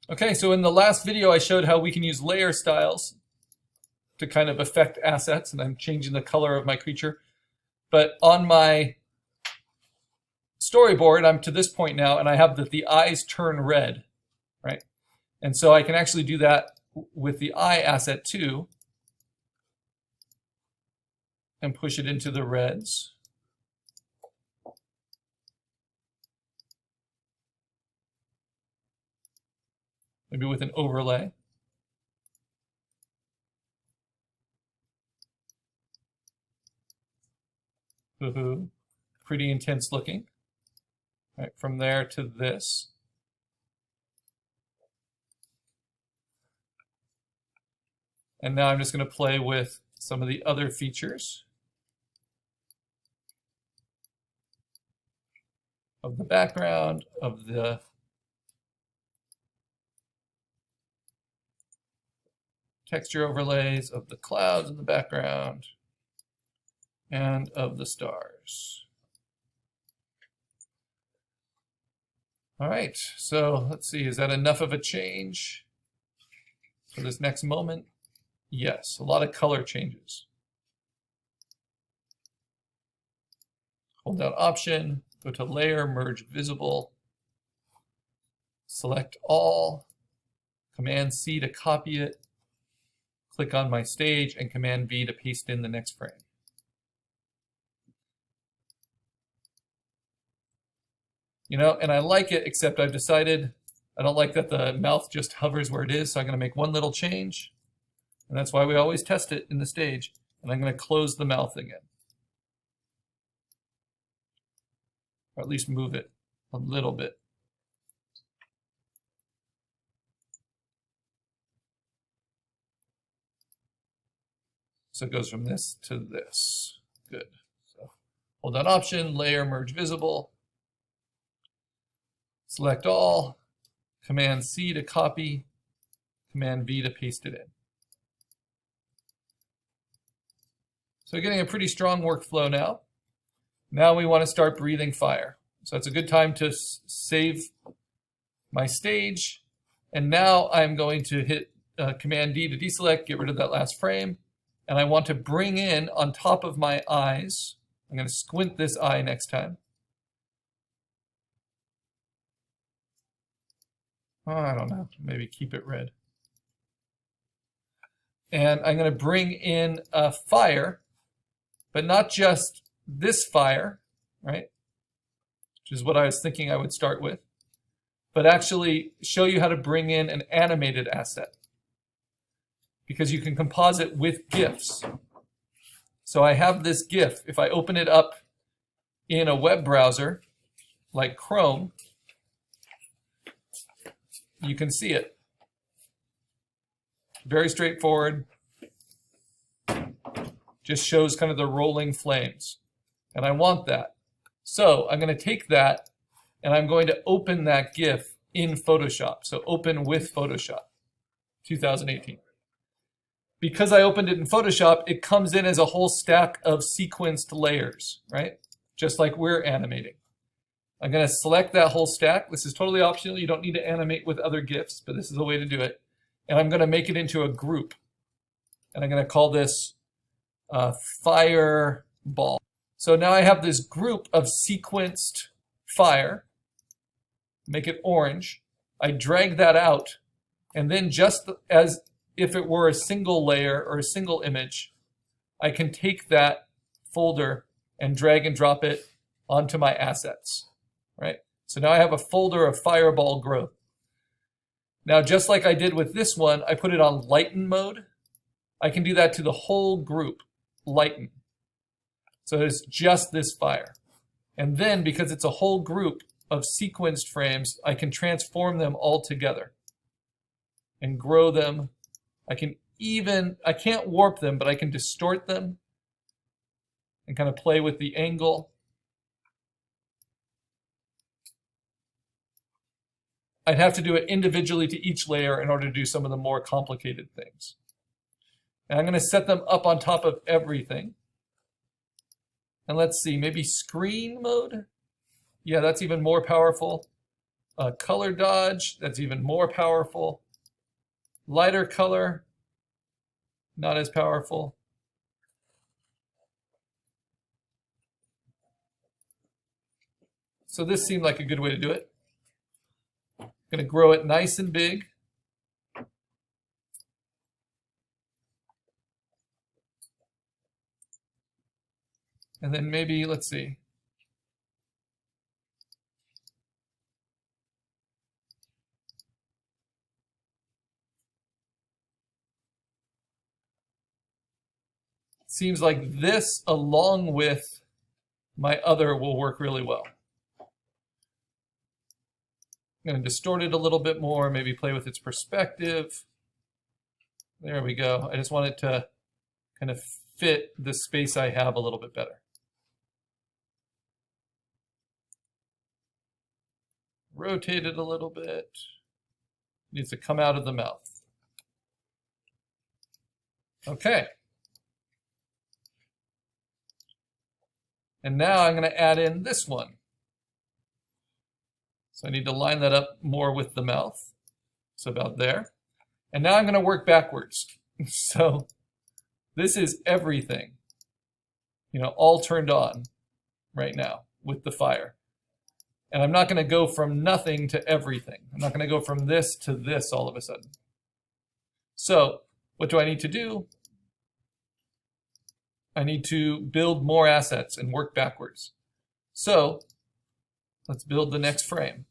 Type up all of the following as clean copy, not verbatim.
Okay, so in the last video I showed how we can use layer styles to kind of affect assets, and I'm changing the color of my creature. But on my storyboard, I'm to this point now, and I have that the eyes turn red, right? And so I can actually do that with the eye asset too, and push it into the reds. Maybe with an overlay. Woohoo. Pretty intense looking. Right, from there to this. And now I'm just going to play with some of the other features of the background, of the texture overlays, of the clouds in the background, and of the stars. All right, so let's see, is that enough of a change for this next moment? Yes, a lot of color changes. Hold down Option, go to Layer, Merge Visible, select All, Command C to copy it, click on my stage, and Command V to paste in the next frame. You know, and I like it, except I've decided I don't like that the mouth just hovers where it is, so I'm going to make one little change. And that's why we always test it in the stage. And I'm going to close the mouth again. Or at least move it a little bit. So it goes from this to this. Good. So hold down Option, Layer, Merge Visible. Select All, Command C to copy, Command V to paste it in. So getting a pretty strong workflow now. Now we want to start breathing fire. So it's a good time to save my stage. And now I'm going to hit Command D to deselect, get rid of that last frame. And I want to bring in on top of my eyes. I'm going to squint this eye next time. Oh, I don't know, maybe keep it red. And I'm going to bring in a fire, but not just this fire, right? Which is what I was thinking I would start with, but actually show you how to bring in an animated asset, because you can composite with GIFs. So I have this GIF. If I open it up in a web browser like Chrome, you can see it. Very straightforward. Just shows kind of the rolling flames. And I want that. So I'm going to take that and I'm going to open that GIF in Photoshop. So open with Photoshop 2018. Because I opened it in Photoshop, it comes in as a whole stack of sequenced layers, right? Just like we're animating. I'm going to select that whole stack. This is totally optional. You don't need to animate with other GIFs, but this is the way to do it. And I'm going to make it into a group. And I'm going to call this Fireball. So now I have this group of sequenced fire. Make it orange. I drag that out. And then just as if it were a single layer or a single image, I can take that folder and drag and drop it onto my assets. Right? So now I have a folder of Fireball growth. Now, just like I did with this one, I put it on lighten mode. I can do that to the whole group, lighten. So it's just this fire. And then, because it's a whole group of sequenced frames, I can transform them all together and grow them. I can't warp them, but I can distort them and kind of play with the angle. I'd have to do it individually to each layer in order to do some of the more complicated things. And I'm going to set them up on top of everything. And let's see, maybe screen mode? Yeah, that's even more powerful. color dodge, that's even more powerful. Lighter color, not as powerful. So this seemed like a good way to do it. I'm going to grow it nice and big. And then maybe, let's see. Seems like this, along with my other, will work really well. I'm going to distort it a little bit more, maybe play with its perspective. There we go. I just want it to kind of fit the space I have a little bit better. Rotate it a little bit. It needs to come out of the mouth. Okay. And now I'm going to add in this one. So I need to line that up more with the mouth. So about there. And now I'm going to work backwards. So this is everything, all turned on right now with the fire. And I'm not going to go from nothing to everything. I'm not going to go from this to this all of a sudden. So what do I need to do? I need to build more assets and work backwards. So let's build the next frame.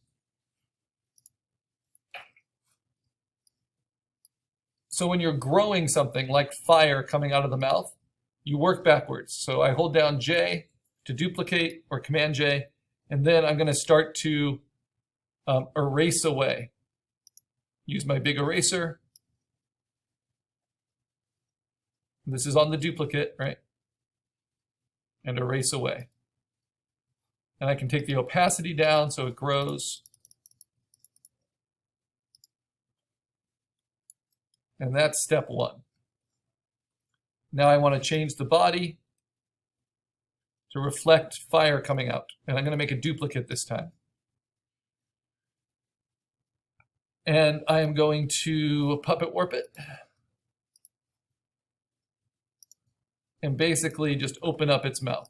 So when you're growing something like fire coming out of the mouth, you work backwards. So I hold down J to duplicate, or Command J, and then I'm going to start to erase away. Use my big eraser. This is on the duplicate, right? And erase away. And I can take the opacity down so it grows. And that's step one. Now I want to change the body to reflect fire coming out. And I'm going to make a duplicate this time. And I am going to puppet warp it. And basically just open up its mouth.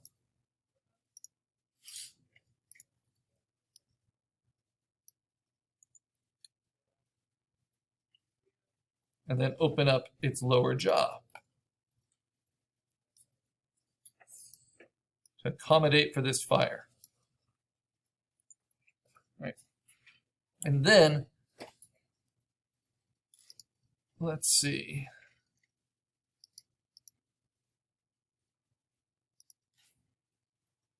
And then open up its lower jaw to accommodate for this fire. Right. And then, let's see.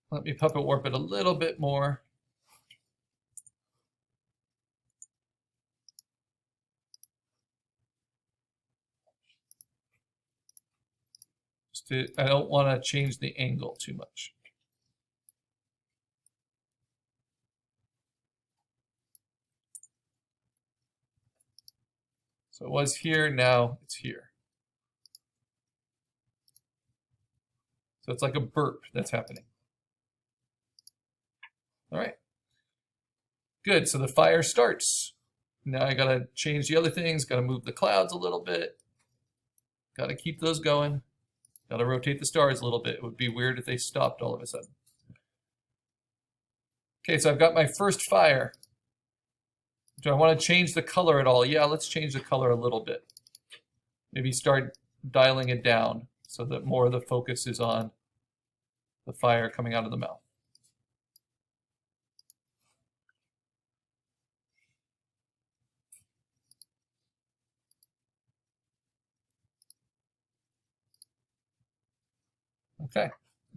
Let me puppet warp it a little bit more. I don't want to change the angle too much. So it was here, now it's here. So it's like a burp that's happening. All right. Good, so the fire starts. Now I gotta change the other things, gotta move the clouds a little bit. Gotta keep those going. Got to rotate the stars a little bit. It would be weird if they stopped all of a sudden. Okay, so I've got my first fire. Do I want to change the color at all? Yeah, let's change the color a little bit. Maybe start dialing it down so that more of the focus is on the fire coming out of the mouth. Okay,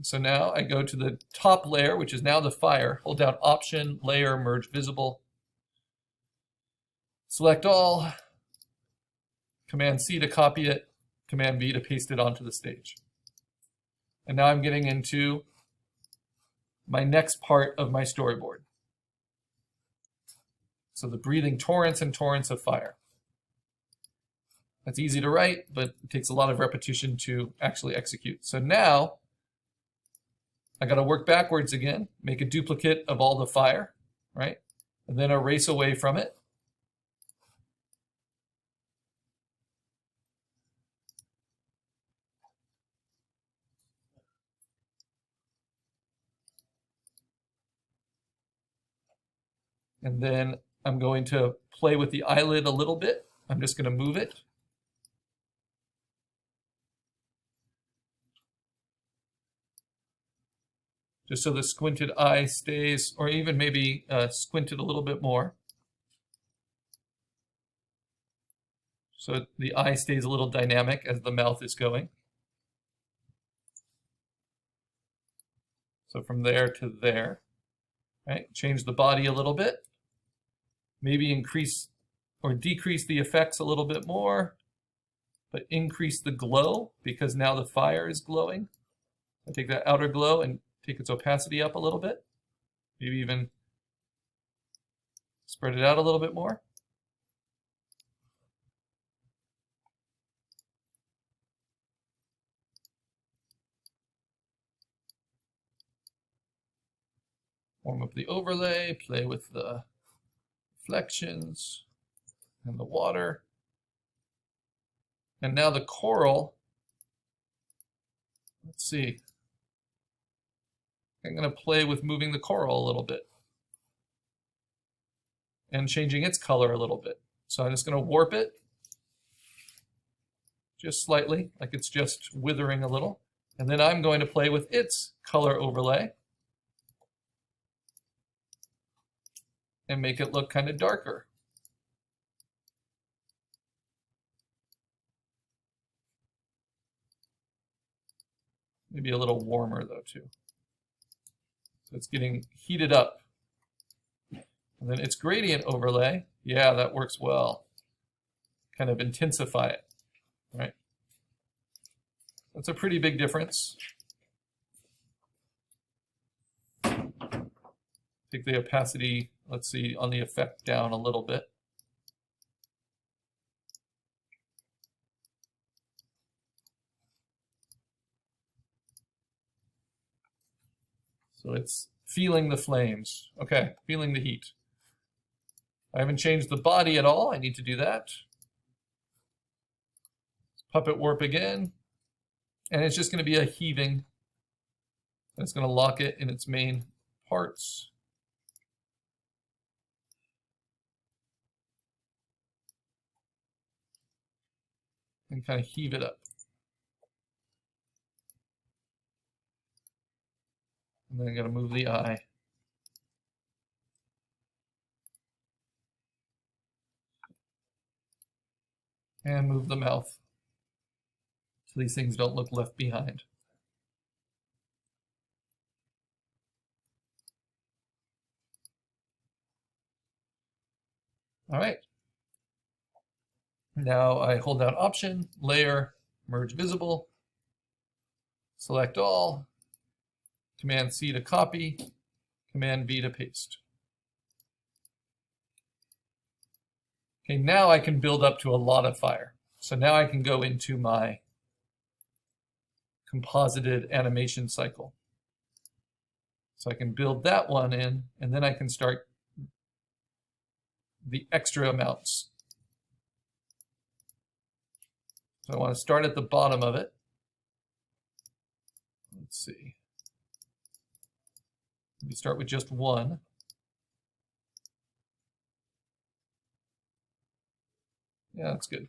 so now I go to the top layer, which is now the fire. Hold down Option, Layer, Merge Visible. Select all. Command C to copy it. Command V to paste it onto the stage. And now I'm getting into my next part of my storyboard. So the breathing torrents and torrents of fire. That's easy to write, but it takes a lot of repetition to actually execute. So now I got to work backwards again, make a duplicate of all the fire, right? and then erase away from it. And then I'm going to play with the eyelid a little bit. I'm just going to move it. Just so the squinted eye stays, or even maybe squinted a little bit more. So the eye stays a little dynamic as the mouth is going. So from there to there, right? Change the body a little bit. Maybe increase or decrease the effects a little bit more, but increase the glow because now the fire is glowing. I take that outer glow and take its opacity up a little bit. Maybe even spread it out a little bit more. Warm up the overlay, play with the reflections and the water. And now the coral, let's see. I'm going to play with moving the coral a little bit and changing its color a little bit. So I'm just going to warp it just slightly, like it's just withering a little. And then I'm going to play with its color overlay and make it look kind of darker. Maybe a little warmer though too. So it's getting heated up. And then its gradient overlay, yeah, that works well. Kind of intensify it, right? That's a pretty big difference. Take the opacity, let's see, on the effect down a little bit. So it's feeling the flames. Okay, feeling the heat. I haven't changed the body at all. I need to do that. Puppet warp again. And it's just going to be a heaving. And it's going to lock it in its main parts. And kind of heave it up. And then I got to move the eye. And move the mouth so these things don't look left behind. All right. Now I hold down Option, Layer, Merge Visible, select all, Command C to copy, Command V to paste. Okay, now I can build up to a lot of fire. So now I can go into my composited animation cycle. So I can build that one in, and then I can start the extra amounts. So I want to start at the bottom of it. Let's see. Let me start with just one. Yeah, that's good.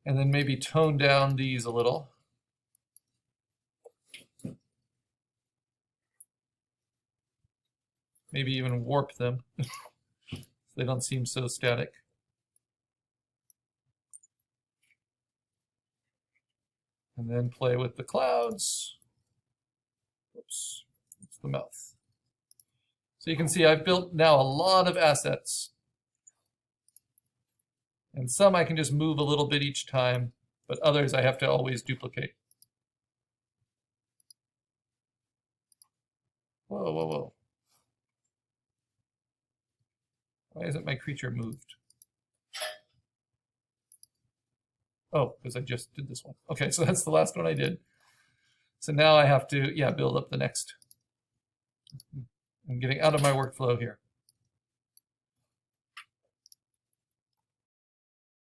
And then maybe tone down these a little. Maybe even warp them so they don't seem so static. And then play with the clouds. Oops, it's the mouth. So you can see I've built now a lot of assets. And some I can just move a little bit each time, but others I have to always duplicate. Whoa, whoa, whoa. Why isn't my creature moved? Oh, because I just did this one. Okay, so that's the last one I did. So now I have to, yeah, build up the next. I'm getting out of my workflow here.